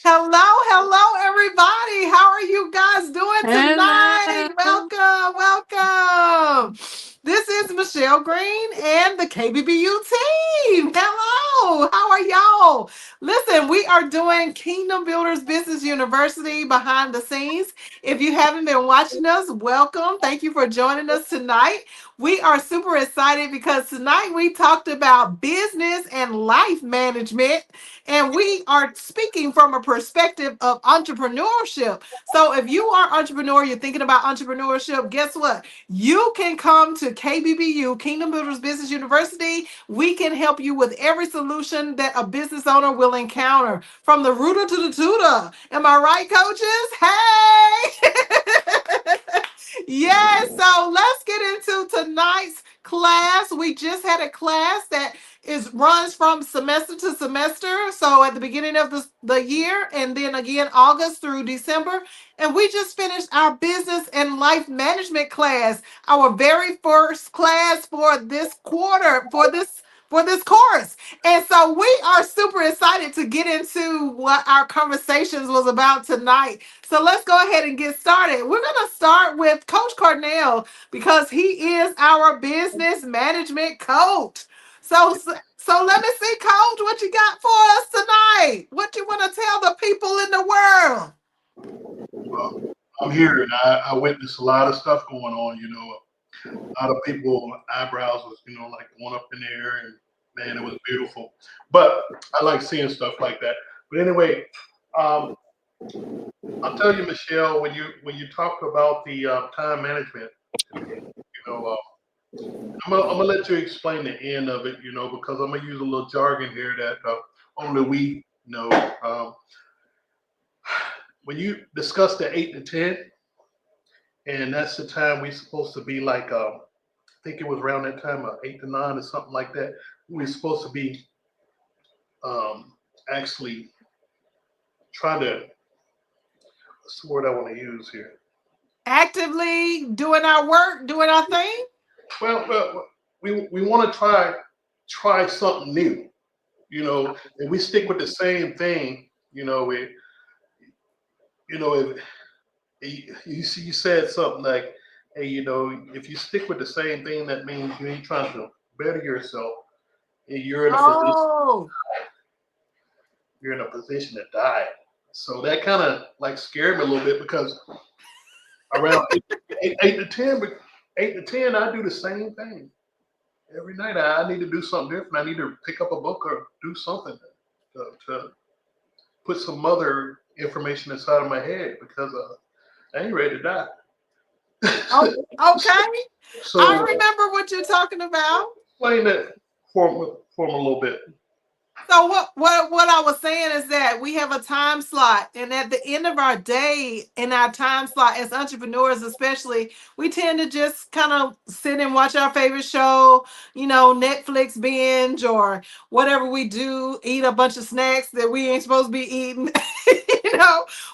Hello, everybody. How are you guys doing tonight? Hello. Welcome, welcome. This is Michelle Green and the KBBU team. Hello, how are y'all? Listen, we are doing Kingdom Builders Business University behind the scenes. If you haven't been watching us, welcome. Thank you for joining us tonight. We are super excited because tonight we talked about business and life management. And we are speaking from a perspective of entrepreneurship. So if you are entrepreneur, you're thinking about entrepreneurship, guess what? You can come to KBBU, Kingdom Builders Business University. We can help you with every solution that a business owner will encounter, from the rooter to the tutor. Am I right, coaches? Hey! Yes, so let's get into tonight's class. We just had a class that is runs from semester to semester. So at the beginning of the year, and then again August through December. And we just finished our business and life management class, our very first class for this quarter, for this course. And so we are super excited to get into what our conversations was about tonight. So let's go ahead and get started. We're going to start with Coach Cornell because he is our business management coach. So let me see, Coach, what you got for us tonight? What you want to tell the people in the world? Well, I'm here and I witnessed a lot of stuff going on. A lot of people eyebrows was like going up in the air, and man, it was beautiful. But I like seeing stuff like that. But anyway, um, I'll tell you, Michelle, when you talk about the time management, you know, I'm gonna let you explain the end of it, because I'm gonna use a little jargon here that only we know. When you discuss the 8 to 10, and that's the time we're supposed to be like, I think it was around that time, 8 to 9 or something like that. We're supposed to be actually trying to, what's the word I want to use here? Actively doing our work, doing our thing? Well, we want to try something new, and we stick with the same thing, if you said something like, hey, if you stick with the same thing, that means you ain't trying to better yourself, and Oh, you're in a position to die. So that kind of like scared me a little bit, because around 8 to 10, but 8 to 10, I do the same thing every night. I need to do something different. I need to pick up a book or do something to put some other information inside of my head, because I ain't ready to die. oh, okay. I So remember what you're talking about. explain that for me a little bit. So what I was saying is that we have a time slot, and at the end of our day, in our time slot as entrepreneurs, especially, we tend to just kind of sit and watch our favorite show, Netflix binge or whatever we do, eat a bunch of snacks that we ain't supposed to be eating.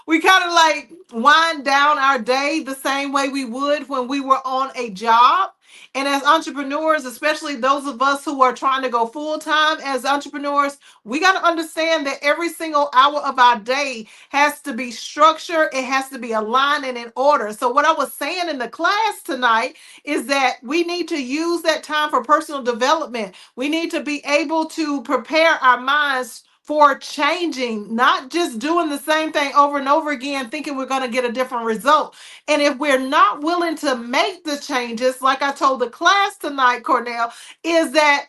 We kind of like wind down our day the same way we would when we were on a job. And as entrepreneurs, especially those of us who are trying to go full time as entrepreneurs, we got to understand that every single hour of our day has to be structured, it has to be aligned and in order. So, what I was saying in the class tonight is that we need to use that time for personal development. We need to be able to prepare our minds for changing, not just doing the same thing over and over again, thinking we're going to get a different result. And if we're not willing to make the changes, like I told the class tonight, Cornell, is that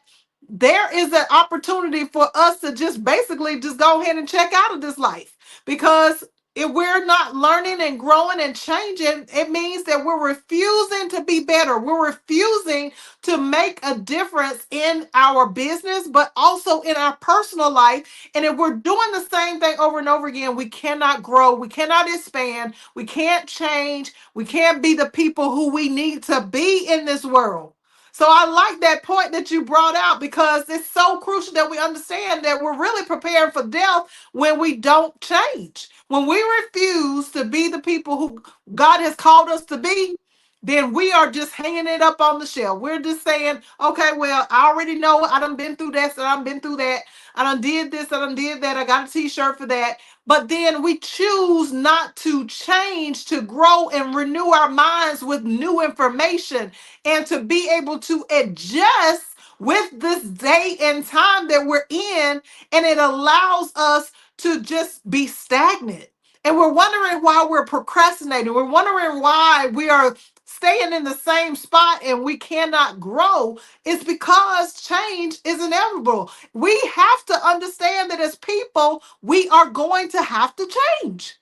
there is an opportunity for us to just basically just go ahead and check out of this life. Because if we're not learning and growing and changing, it means that we're refusing to be better. We're refusing to make a difference in our business, but also in our personal life. And if we're doing the same thing over and over again, we cannot grow, we cannot expand, we can't change, we can't be the people who we need to be in this world. So I like that point that you brought out, because it's so crucial that we understand that we're really preparing for death when we don't change. When we refuse to be the people who God has called us to be, then we are just hanging it up on the shelf. We're just saying, okay, well, I already know I done been through this and I've been through that. I done did this, I done did that. I got a t-shirt for that. But then we choose not to change, to grow and renew our minds with new information and to be able to adjust with this day and time that we're in. And it allows us to just be stagnant. And we're wondering why we're procrastinating. We're wondering why we are staying in the same spot and we cannot grow. It's because change is inevitable. We have to understand that as people, we are going to have to change.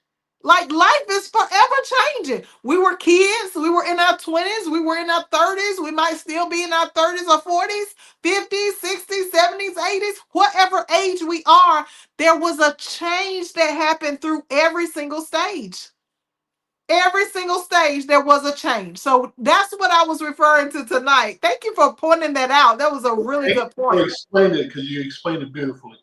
Like life is forever changing. We were kids, we were in our 20s, we were in our 30s, we might still be in our 30s or 40s, 50s, 60s, 70s, 80s, whatever age we are, there was a change that happened through every single stage. Every single stage, there was a change. So that's what I was referring to tonight. Thank you for pointing that out. That was a really Thank good you for point. explaining it because you explained it beautifully.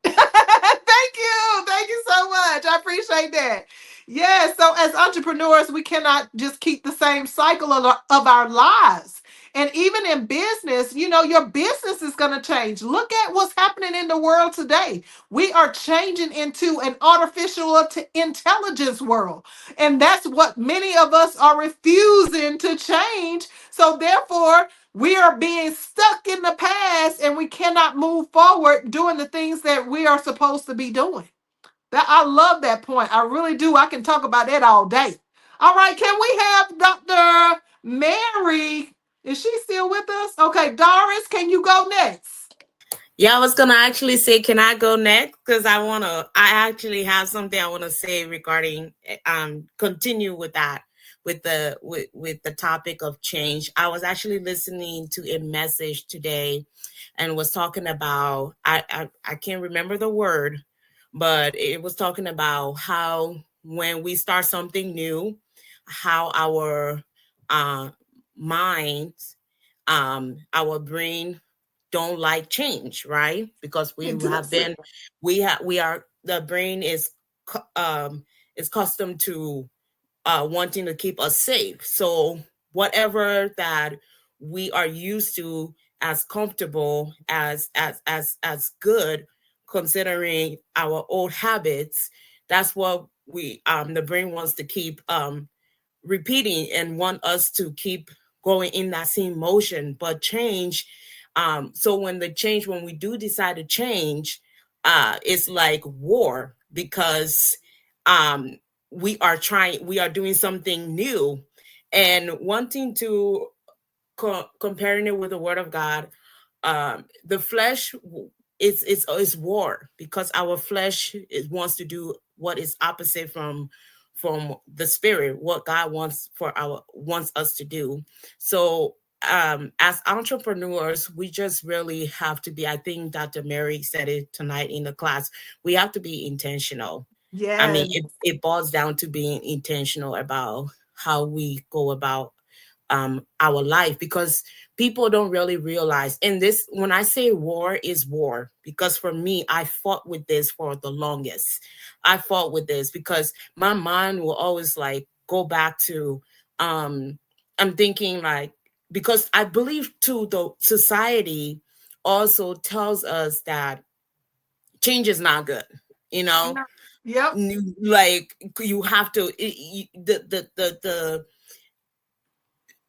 Thank you. Thank you so much. I appreciate that. Yeah. So, as entrepreneurs, we cannot just keep the same cycle of our lives. And even in business, your business is going to change. Look at what's happening in the world today. We are changing into an artificial intelligence world. And that's what many of us are refusing to change. So, therefore, we are being stuck in the past and we cannot move forward doing the things that we are supposed to be doing. That I love that point. I really do. I can talk about that all day. All right, can we have Dr. Mary? Is she still with us? Okay, Doris, can you go next? Yeah, I was gonna actually say, can I go next? Because I actually have something I want to say regarding continue with that with the topic of change. I was actually listening to a message today and was talking about I can't remember the word, but it was talking about how when we start something new, how our uh minds, our brain don't like change, right? Because we It have doesn't. been, we are, the brain is accustomed to wanting to keep us safe. So whatever that we are used to as comfortable as good, considering our old habits, that's what we the brain wants to keep repeating and want us to keep going in that same motion. But change, so when we do decide to change, it's like war, because um we are doing something new and wanting to comparing it with the word of God. The flesh is war, because our flesh wants to do what is opposite from the spirit, what God wants us to do. So as entrepreneurs, we just really have to be, I think Dr. Mary said it tonight in the class, we have to be intentional. I mean, Yes. it boils down to being intentional about how we go about our life, because people don't really realize. And this, when I say war, is war, because for me, I fought with this for the longest. I fought with this because my mind will always like go back to I'm thinking like, because I believe too the society also tells us that change is not good, you know. Yep. Like you have to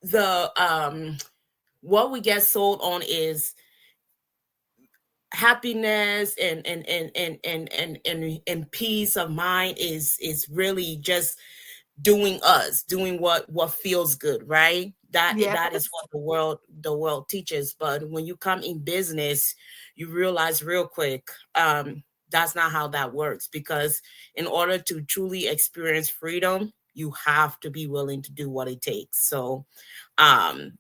the what we get sold on is happiness and peace of mind is really just doing what feels good, right? Yes. That is what the world teaches. But when you come in business, you realize real quick, that's not how that works, because in order to truly experience freedom, you have to be willing to do what it takes. So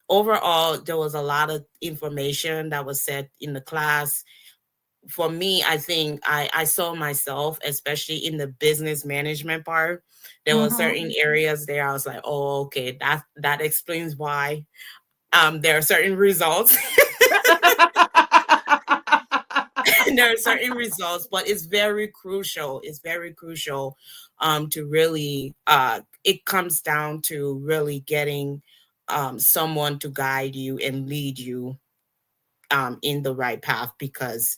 overall, there was a lot of information that was said in the class. For me, I think I saw myself, especially in the business management part. There were Mhm. certain areas there I was like, oh, okay, that explains why there are certain results. There are certain results, but it's very crucial. It's very crucial to really it comes down to really getting someone to guide you and lead you in the right path, because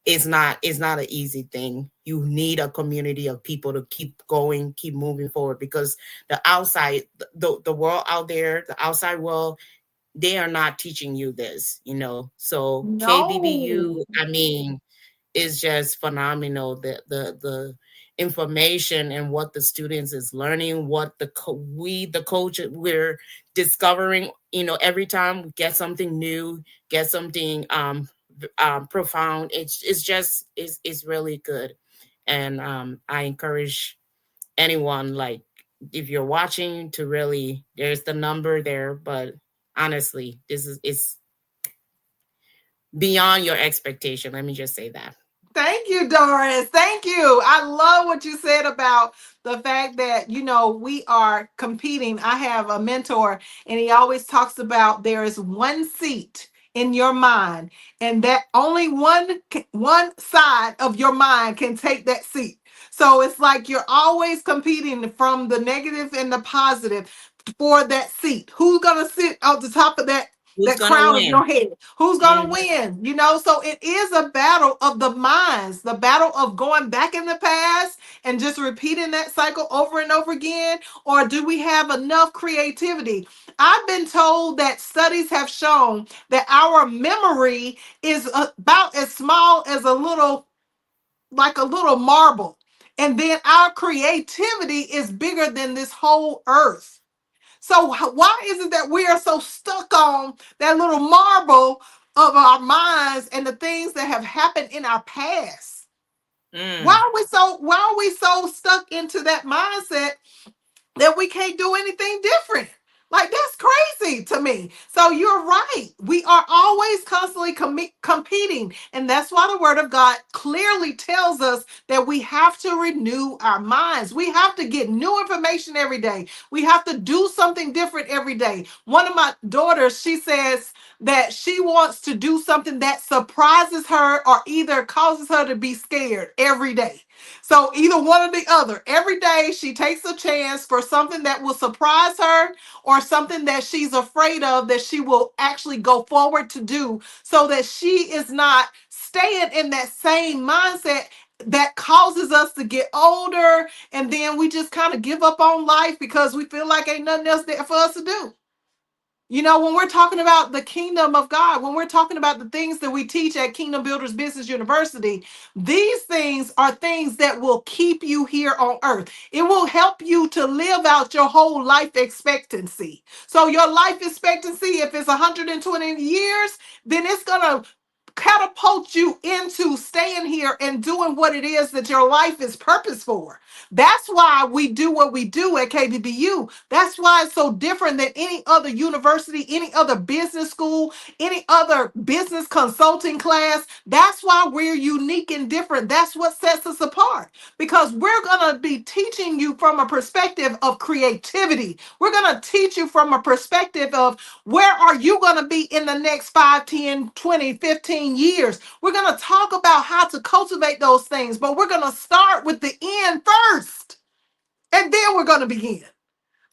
it's not an easy thing. You need a community of people to keep going, keep moving forward, because the outside, the world out there, the outside world, they are not teaching you this, So No. KBBU, I mean, is just phenomenal. The information and what the students is learning, what the coach, we're discovering, every time we get something new, get something profound. It's really good. And I encourage anyone, like, if you're watching, to really, there's the number there, but honestly, this is it's beyond your expectation. Let me just say that. Thank you, Doris. Thank you. I love what you said about the fact that, we are competing. I have a mentor, and he always talks about there is one seat in your mind, and that only one side of your mind can take that seat. So it's like you're always competing from the negative and the positive for that seat. Who's going to sit on the top of Who's that gonna crown of win? your head? Who's going to Mhm. win? So it is a battle of the minds, the battle of going back in the past and just repeating that cycle over and over again. Or do we have enough creativity? I've been told that studies have shown that our memory is about as small as like a little marble. And then our creativity is bigger than this whole earth. So why is it that we are so stuck on that little marble of our minds and the things that have happened in our past? Why Mm. are we so stuck into that mindset that we can't do anything different? Like, that's crazy to me. So you're right. We are always constantly competing. And that's why the word of God clearly tells us that we have to renew our minds. We have to get new information every day. We have to do something different every day. One of my daughters, she says that she wants to do something that surprises her or either causes her to be scared every day. So either one or the other. Every day she takes a chance for something that will surprise her or something that she's afraid of that she will actually go forward to do, so that she is not staying in that same mindset that causes us to get older, and then we just kind of give up on life because we feel like ain't nothing else there for us to do. When we're talking about the kingdom of God, when we're talking about the things that we teach at Kingdom Builders Business University, these things are things that will keep you here on earth. It will help you to live out your whole life expectancy. So your life expectancy, if it's 120 years, then it's going to catapult you into staying here and doing what it is that your life is purpose for. That's why we do what we do at KBBU. That's why it's so different than any other university, any other business school, any other business consulting class. That's why we're unique and different. That's what sets us apart, because we're going to be teaching you from a perspective of creativity. We're going to teach you from a perspective of where are you going to be in the next 5, 10, 20, 15 years. We're going to talk about how to cultivate those things, but we're going to start with the end first, and then we're going to begin.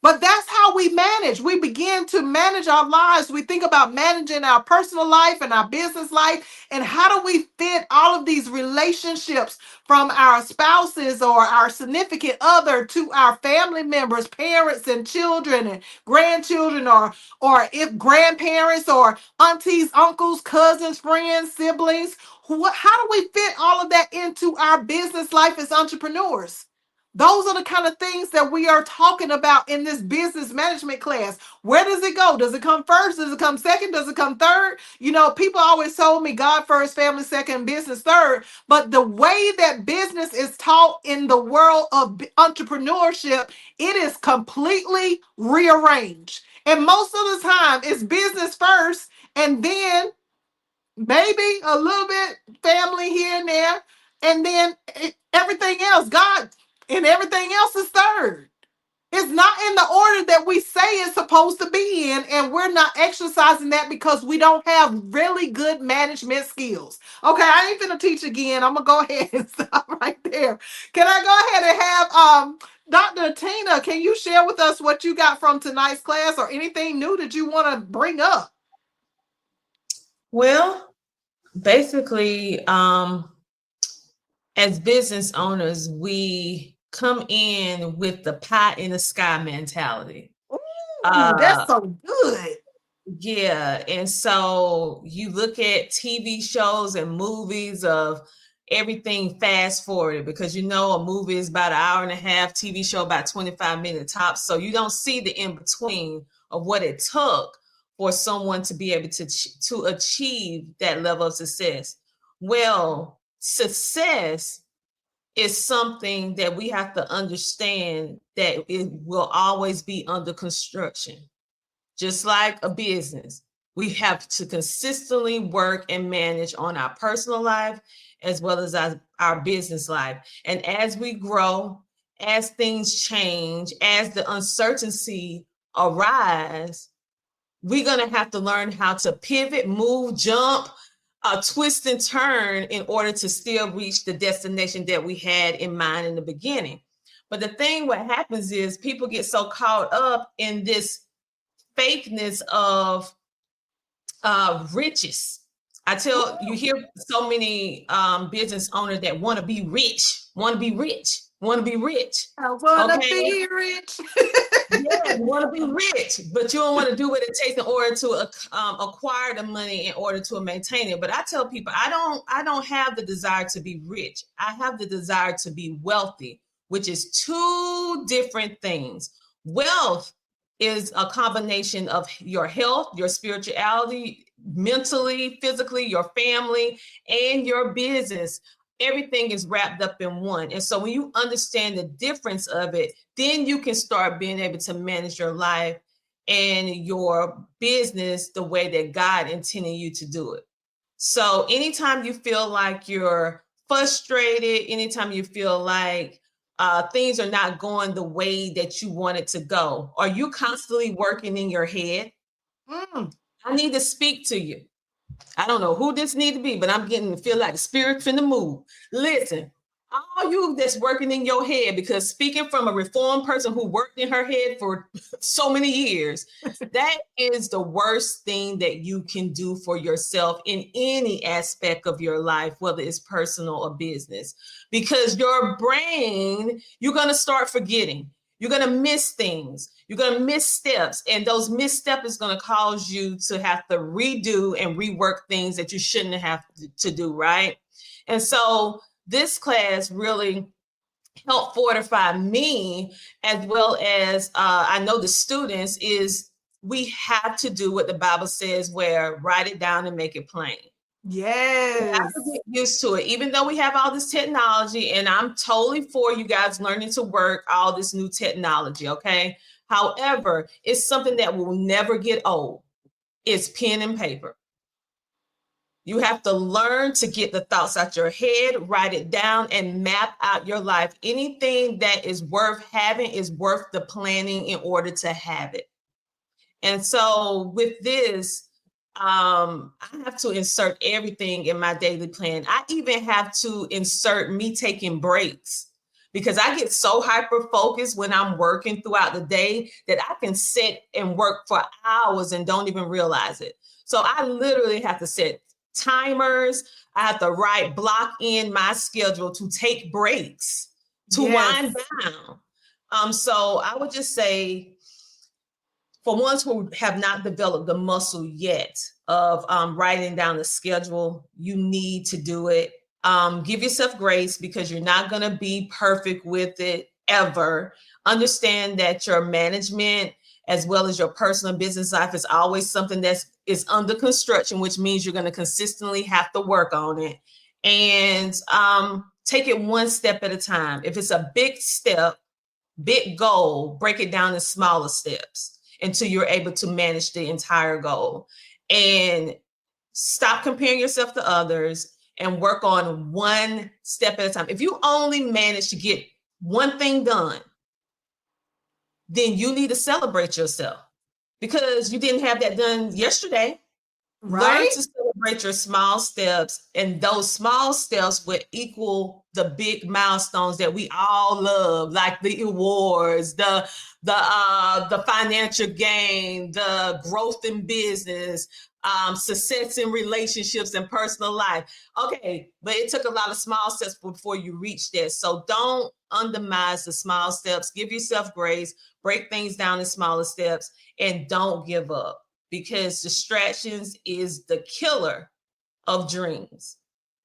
But that's how we manage. We begin to manage our lives. We think about managing our personal life and our business life. And how do we fit all of these relationships, from our spouses or our significant other to our family members, parents and children and grandchildren, or if grandparents or aunties, uncles, cousins, friends, siblings. How do we fit all of that into our business life as entrepreneurs? Those are the kind of things that we are talking about in this business management class. Where does it go? Does it come first? Does it come second? Does it come third? People always told me God first, family second, business third. But the way that business is taught in the world of entrepreneurship, it is completely rearranged. And most of the time, it's business first, and then maybe a little bit family here and there, and then everything else, God, and everything else is third. It's not in the order that we say it's supposed to be in, and we're not exercising that because we don't have really good management skills. Okay, I ain't finna teach again. I'm gonna go ahead and stop right there. Can I go ahead and have Dr. Tina, can you share with us what you got from tonight's class or anything new that you want to bring up? Well, basically, as business owners, we come in with the pie in the sky mentality. Ooh, that's so good. Yeah. And so you look at TV shows and movies of everything fast forwarded, because you know a movie is about an hour and a half, TV show about 25 minutes tops. So you don't see the in between of what it took for someone to be able to achieve that level of success. Well, success is something that we have to understand that it will always be under construction. Just like a business, we have to consistently work and manage on our personal life as well as our business life. And as we grow, as things change, as the uncertainty arise, we're going to have to learn how to pivot, move, jump, twist and turn in order to still reach the destination that we had in mind in the beginning. But the thing, what happens is people get so caught up in this fakeness of riches. I tell you, hear so many business owners that want to be rich, want to be rich, want to be rich. I want to be rich. Yeah, you want to be rich, but you don't want to do what it takes in order to acquire the money in order to maintain it. But I tell people, I don't have the desire to be rich. I have the desire to be wealthy, which is two different things. Wealth is a combination of your health, your spirituality, mentally, physically, your family, and your business. Everything is wrapped up in one. And so when you understand the difference of it, then you can start being able to manage your life and your business the way that God intended you to do it. So anytime you feel like you're frustrated, anytime you feel like things are not going the way that you want it to go, are you constantly working in your head? I need to speak to you. I don't know who this need to be, but I'm getting to feel like the spirit from the move. Listen, all you that's working in your head, because speaking from a reformed person who worked in her head for so many years, that is the worst thing that you can do for yourself in any aspect of your life, whether it's personal or business, because your brain, you're going to start forgetting. You're going to miss things. You're going to miss steps. And those missteps is going to cause you to have to redo and rework things that you shouldn't have to do, right? And so this class really helped fortify me, as well as I know the students, is we have to do what the Bible says, where write it down and make it plain. Yes. We have to get used to it, even though we have all this technology, and I'm totally for you guys learning to work all this new technology, okay? However, it's something that will never get old. It's pen and paper. You have to learn to get the thoughts out your head, write it down, and map out your life. Anything that is worth having is worth the planning in order to have it. And so with this, I have to insert everything in my daily plan. I even have to insert me taking breaks, because I get so hyper focused when I'm working throughout the day that I can sit and work for hours and don't even realize it. So I literally have to set timers. I have to block in my schedule to take breaks, to wind down. So I would just say, for ones who have not developed the muscle yet of writing down the schedule, you need to do it. Give yourself grace, because you're not going to be perfect with it ever. Understand that your management, as well as your personal business life, is always something that is under construction, which means you're going to consistently have to work on it. And take it one step at a time. If it's a big step, big goal, break it down in smaller steps until you're able to manage the entire goal. And stop comparing yourself to others and work on one step at a time. If you only manage to get one thing done, then you need to celebrate yourself, because you didn't have that done yesterday. Right? Learn to celebrate your small steps, and those small steps will equal the big milestones that we all love, like the awards, the financial gain, the growth in business, success in relationships and personal life. Okay, but it took a lot of small steps before you reach that. So don't undermine the small steps. Give yourself grace, break things down in smaller steps, and don't give up, because distractions is the killer of dreams.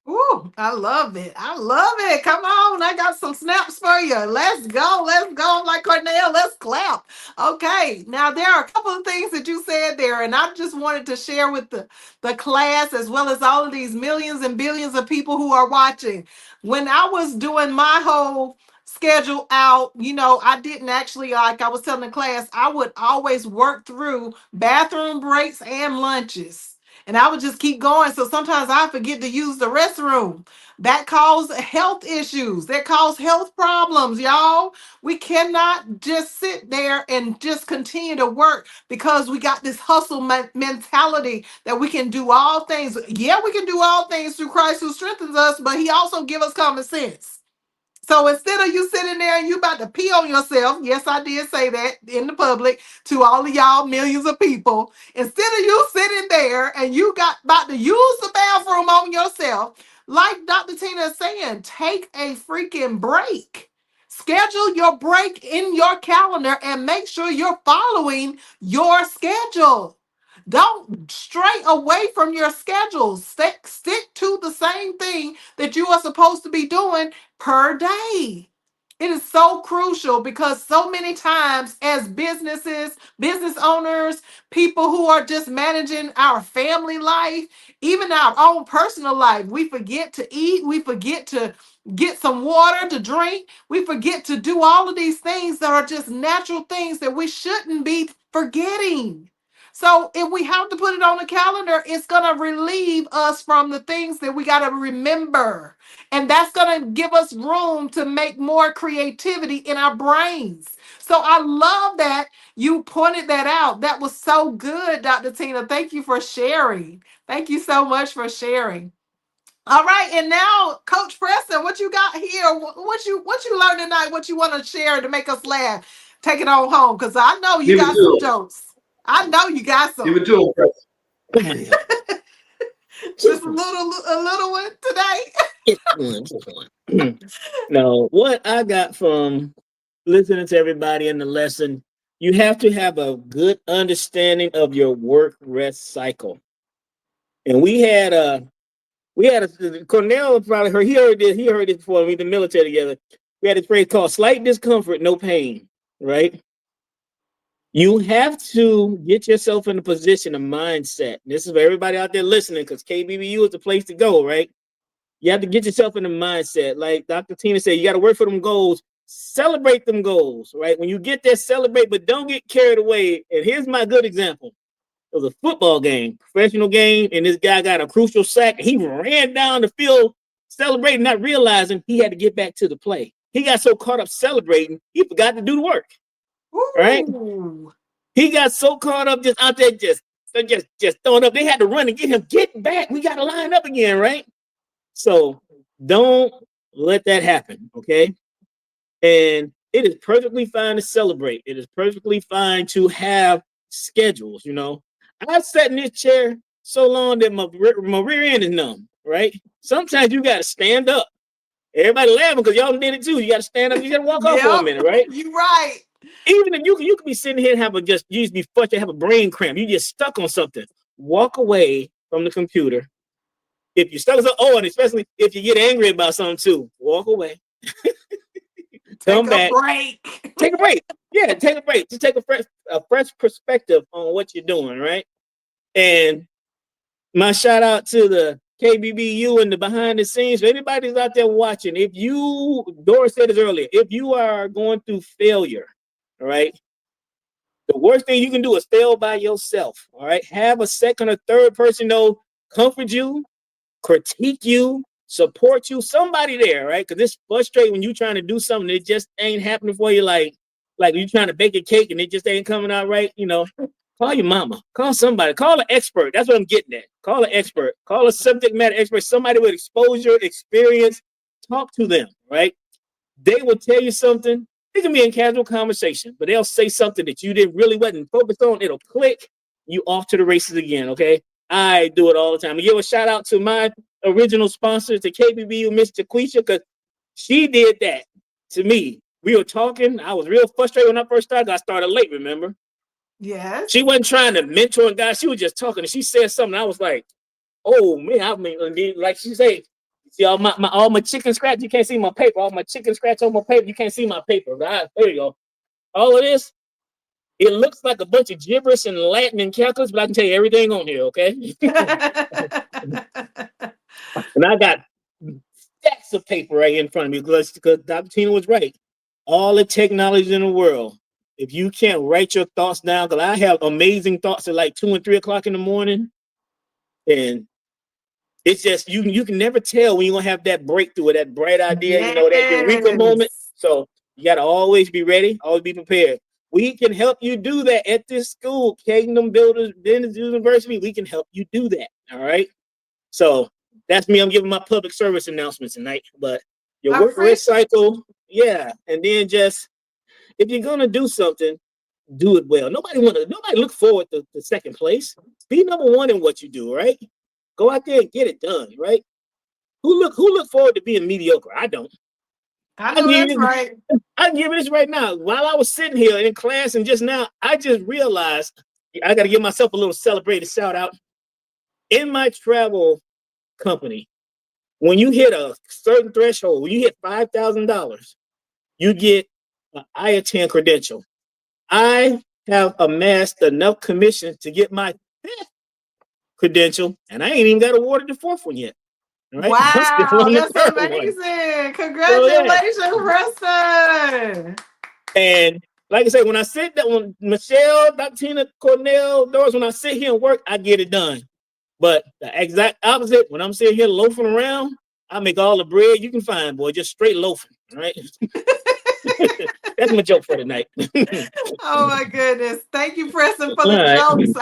Ooh, I love it. I love it. Come on. I got some snaps for you. Let's go. Let's go. Like Cornell, let's clap. Okay. Now, there are a couple of things that you said there, and I just wanted to share with the class as well as all of these millions and billions of people who are watching. When I was doing my whole schedule out, I didn't actually, like I was telling the class, I would always work through bathroom breaks and lunches. And I would just keep going. So sometimes I forget to use the restroom. That causes health issues. That causes health problems, y'all. We cannot just sit there and just continue to work because we got this hustle mentality that we can do all things. Yeah, we can do all things through Christ who strengthens us, but he also give us common sense. So instead of you sitting there and you about to pee on yourself, yes, I did say that in the public to all of y'all millions of people. Instead of you sitting there and you got about to use the bathroom on yourself, like Dr. Tina is saying, take a freaking break. Schedule your break in your calendar and make sure you're following your schedule. Don't stray away from your schedule. Stick to the same thing that you are supposed to be doing per day. It is so crucial because so many times as businesses, business owners, people who are just managing our family life, even our own personal life, we forget to eat, we forget to get some water to drink, we forget to do all of these things that are just natural things that we shouldn't be forgetting. So if we have to put it on the calendar, it's going to relieve us from the things that we got to remember. And that's going to give us room to make more creativity in our brains. So I love that you pointed that out. That was so good, Dr. Tina. Thank you for sharing. Thank you so much for sharing. All right, and now, Coach Preston, what you got here? What you learned tonight? What you want to share to make us laugh? Take it on home, because I know you Give it got to some him. jokes. I know you got some. Give it to him, Preston. Just a little one today. Just one. No, what I got from listening to everybody in the lesson, you have to have a good understanding of your work rest cycle. And we had a Cornell probably heard he heard this before we were in the military together. We had a phrase called slight discomfort, no pain, right? You have to get yourself in a position of mindset. This is for everybody out there listening, because KBBU is the place to go, right? You have to get yourself in a mindset. Like Dr. Tina said, you got to work for them goals. Celebrate them goals, right? When you get there, celebrate, but don't get carried away. And here's my good example. It was a football game, professional game, and this guy got a crucial sack. He ran down the field celebrating, not realizing he had to get back to the play. He got so caught up celebrating, he forgot to do the work. Right? He got so caught up just out there just throwing up. They had to run and get back. We got to line up again, right? So don't let that happen, okay? And it is perfectly fine to celebrate. It is perfectly fine to have schedules, I've sat in this chair so long that my rear end is numb, right? Sometimes you got to stand up. Everybody laughing because y'all did it too. You got to stand up. You got to walk off for a minute, right? You're right. Even if you could be sitting here and you just be frustrated, have a brain cramp. You just stuck on something. Walk away from the computer. If you're stuck on and especially if you get angry about something too, walk away. Come back. Take a break. Yeah, take a break. Just take a fresh perspective on what you're doing, right? And my shout out to the KBBU and the behind the scenes. For anybody who's out there watching, Doris said this earlier, if you are going through failure, all right, the worst thing you can do is fail by yourself, all right? Have a second or third person, comfort you, critique you, support you, somebody there, right? Because it's frustrating when you're trying to do something that just ain't happening for you, like you're trying to bake a cake and it just ain't coming out right, Call your mama. Call somebody. Call an expert. That's what I'm getting at. Call an expert. Call a subject matter expert. Somebody with exposure, experience. Talk to them, right? They will tell you something. It can be in casual conversation, but they'll say something that you didn't really wasn't focused on. It'll click. You off to the races again, okay? I do it all the time. I give a shout out to my original sponsor, to KBBU, Miss Jaquisha, because she did that to me. We were talking. I was real frustrated when I first started. I started late, remember? Yes. She wasn't trying to mentor and guys. She was just talking, and she said something. I was like, "Oh man!" I mean, like she said, "See all my chicken scratch. You can't see my paper. All my chicken scratch on my paper. You can't see my paper." Right, there you go. All of this, it looks like a bunch of gibberish and Latin and calculus, but I can tell you everything on here. Okay, and I got stacks of paper right in front of me because Dr. Tina was right. All the technology in the world. If you can't write your thoughts down, because I have amazing thoughts at like 2 and 3 o'clock in the morning, and it's just you can never tell when you're gonna have that breakthrough or that bright idea, that eureka moment. Yes. So you gotta always be ready, always be prepared. We can help you do that at this school, Kingdom Builders Business University. We can help you do that. All right. So that's me. I'm giving my public service announcements tonight. But your work cycle, yeah. And then just if you're gonna do something, do it well. Nobody look forward to second place. Be number one in what you do, right? Go out there and get it done, right? Who look forward to being mediocre? I don't. I know that's right. I can give you this right now. While I was sitting here in class and just now, I just realized I got to give myself a little celebrated shout out. In my travel company, when you hit a certain threshold, when you hit $5,000, you get an IATAN credential. I have amassed enough commission to get my fifth credential, and I ain't even got awarded the fourth one yet. Right? Wow, that's amazing. Congratulations, Preston. And like I said, when I sit that when Michelle, Dr. Tina, Cornell, Doris, when I sit here and work, I get it done. But the exact opposite, when I'm sitting here loafing around, I make all the bread you can find, boy, just straight loafing, right? That's my joke for tonight. Oh my goodness. Thank you, Preston, for the jokes.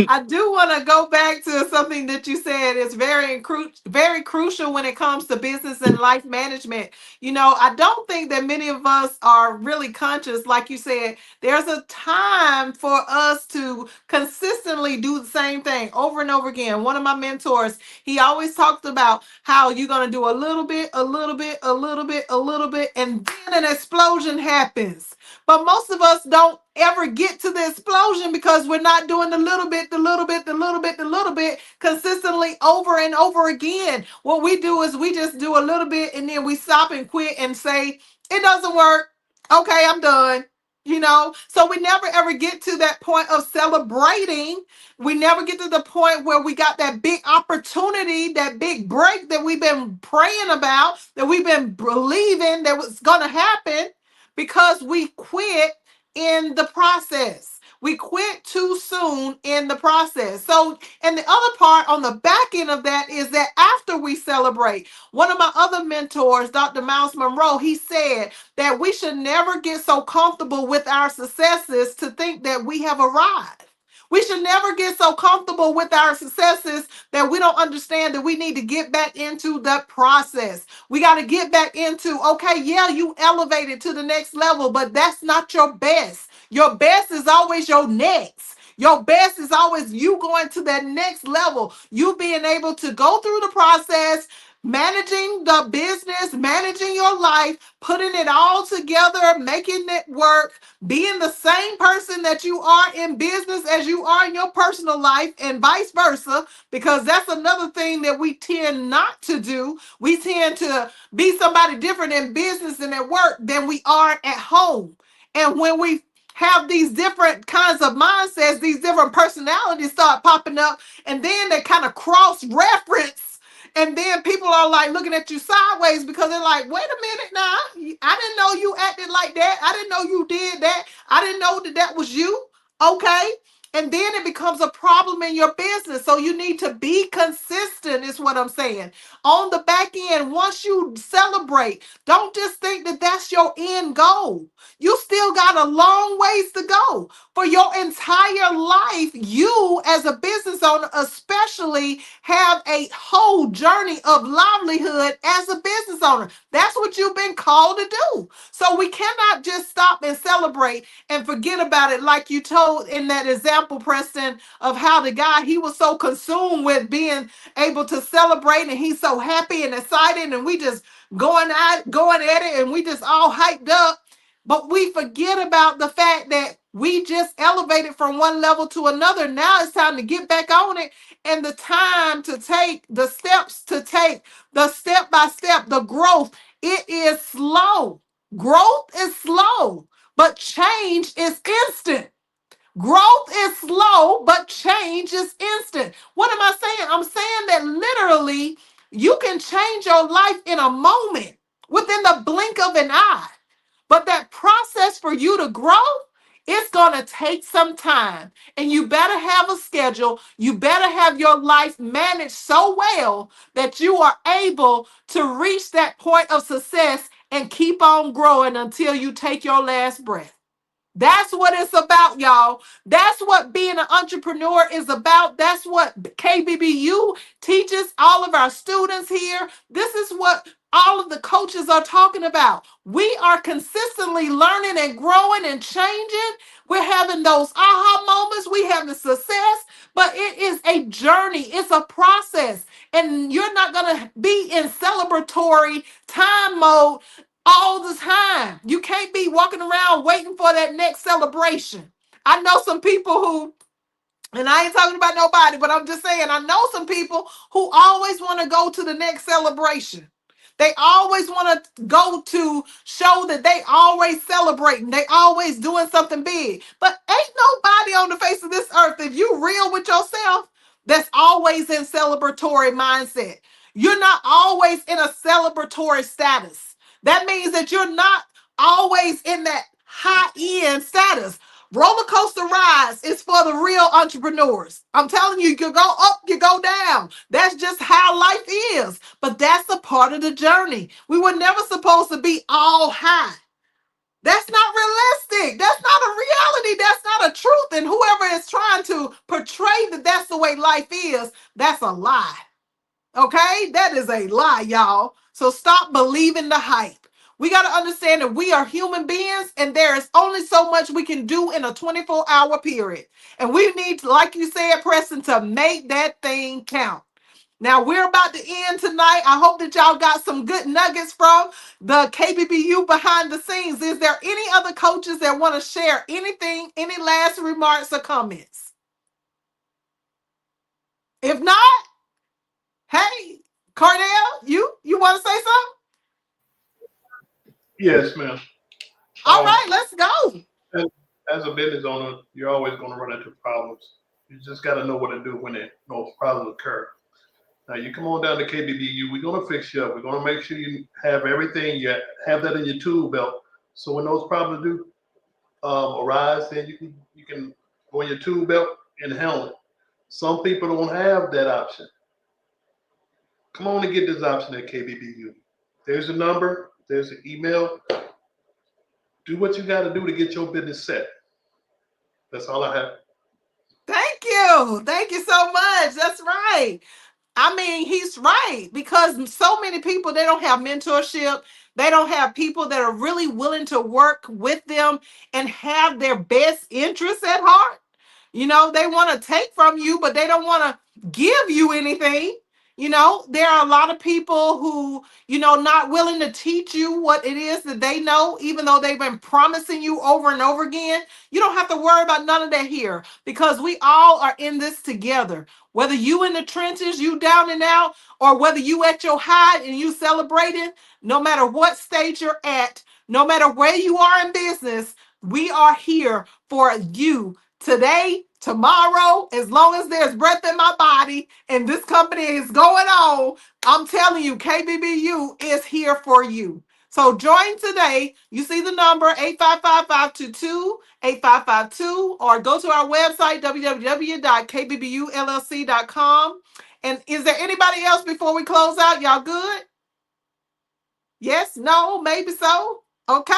I do want to go back to something that you said is very crucial when it comes to business and life management. I don't think that many of us are really conscious. Like you said, there's a time for us to consistently do the same thing over and over again. One of my mentors, he always talked about how you're going to do a little bit, a little bit, a little bit, a little bit, and then an explosion happens. But most of us don't ever get to the explosion because we're not doing the little bit, the little bit, the little bit, the little bit consistently over and over again. What we do is we just do a little bit and then we stop and quit and say, it doesn't work. Okay, I'm done. So we never ever get to that point of celebrating. We never get to the point where we got that big opportunity, that big break that we've been praying about, that we've been believing that was going to happen, because we quit in the process. We quit too soon in the process. So, and the other part on the back end of that is that after we celebrate, one of my other mentors, Dr. Miles Monroe, he said that we should never get so comfortable with our successes to think that we have arrived. We should never get so comfortable with our successes that we don't understand that we need to get back into that process. We got to get back into, okay, yeah, you elevated to the next level, but that's not your best. Your best is always your next. Your best is always you going to that next level. You being able to go through the process, managing the business, managing your life, putting it all together, making it work, being the same person that you are in business as you are in your personal life, and vice versa, because that's another thing that we tend not to do. We tend to be somebody different in business and at work than we are at home. And when we have these different kinds of mindsets, these different personalities start popping up, and then they kind of cross-reference. And then people are like looking at you sideways because they're like, wait a minute now. I didn't know you acted like that. I didn't know you did that. I didn't know that was you. Okay. and then it becomes a problem in your business. So you need to be consistent, is what I'm saying. On the back end, once you celebrate, don't just think that that's your end goal. You still got a long ways to go. For your entire life, you as a business owner especially have a whole journey of livelihood as a business owner. That's what you've been called to do. So we cannot just stop and celebrate and forget about it, like you told in that example, Preston, of how the guy, he was so consumed with being able to celebrate, and he's so happy and excited, and we just going at it, and we just all hyped up. But we forget about the fact that we just elevated from one level to another. Now it's time to get back on it, and the time to take the steps, to take the step by step, the growth. It is slow. Growth is slow, but change is instant. Growth is slow, but change is instant. What am I saying? I'm saying that literally you can change your life in a moment, within the blink of an eye. But that process for you to grow, it's going to take some time. And you better have a schedule. You better have your life managed so well that you are able to reach that point of success and keep on growing until you take your last breath. That's what it's about, y'all. That's what being an entrepreneur is about. That's what KBBU teaches all of our students here. This is what all of the coaches are talking about. We are consistently learning and growing and changing. We're having those aha moments. We have the success, but it is a journey. It's a process. And you're not going to be in celebratory time mode all the time. You can't be walking around waiting for that next celebration. I know some people who, and I ain't talking about nobody, but I'm just saying, I know some people who always want to go to the next celebration. They always want to go to show that they always celebrating. They always doing something big. But ain't nobody on the face of this earth, if you real with yourself, that's always in celebratory mindset. You're not always in a celebratory status. That means that you're not always in that high end status. Roller coaster rides is for the real entrepreneurs. I'm telling you, you go up, you go down. That's just how life is. But that's a part of the journey. We were never supposed to be all high. That's not realistic. That's not a reality. That's not a truth. And whoever is trying to portray that that's the way life is, that's a lie. Okay? That is a lie, y'all. So stop believing the hype. We got to understand that we are human beings, and there is only so much we can do in a 24-hour period. And we need to, like you said, Preston, to make that thing count. Now, we're about to end tonight. I hope that y'all got some good nuggets from the KBBU behind the scenes. Is there any other coaches that want to share anything, any last remarks or comments? If not, hey, Cardell, you want to say something? Yes, ma'am. All right, let's go. As a business owner, you're always going to run into problems. You just got to know what to do when those problems occur. Now, you come on down to KBBU, we're going to fix you up. We're going to make sure you have everything, you have that in your tool belt. So when those problems do arise, then you can go in your tool belt and handle it. Some people don't have that option. Come on and get this option at KBBU. There's a number, there's an email. Do what you got to do to get your business set. That's all I have. Thank you. Thank you so much. That's right. I mean, he's right, because so many people, they don't have mentorship. They don't have people that are really willing to work with them and have their best interests at heart. You know, they want to take from you, but they don't want to give you anything. You know, there are a lot of people who, not willing to teach you what it is that they know, even though they've been promising you over and over again. You don't have to worry about none of that here, because we all are in this together. Whether you in the trenches, you down and out, or whether you at your high and you celebrating, no matter what stage you're at, no matter where you are in business, we are here for you today, tomorrow, as long as there's breath in my body and this company is going on. I'm telling you, KBBU is here for you. So join today. You see the number 855-522-8552, or go to our website, www.kbbullc.com. And is there anybody else before we close out? Y'all good? Yes, no, maybe so. Okay.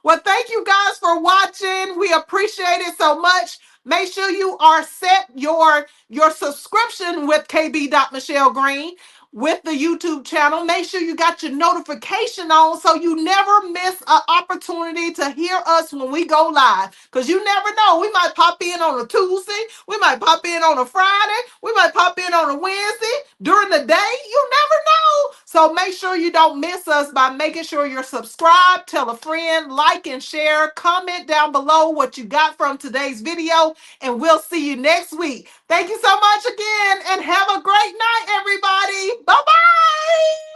Well, thank you guys for watching. We appreciate it so much. Make sure you are set your subscription with KB.Michelle Green with the YouTube channel. Make sure you got your notification on so you never miss an opportunity to hear us when we go live. Because you never know. We might pop in on a Tuesday. We might pop in on a Friday. We might pop in on a Wednesday. During the day, you never know. So make sure you don't miss us by making sure you're subscribed, tell a friend, like and share, comment down below what you got from today's video, and we'll see you next week. Thank you so much again, and have a great night, everybody. Bye-bye.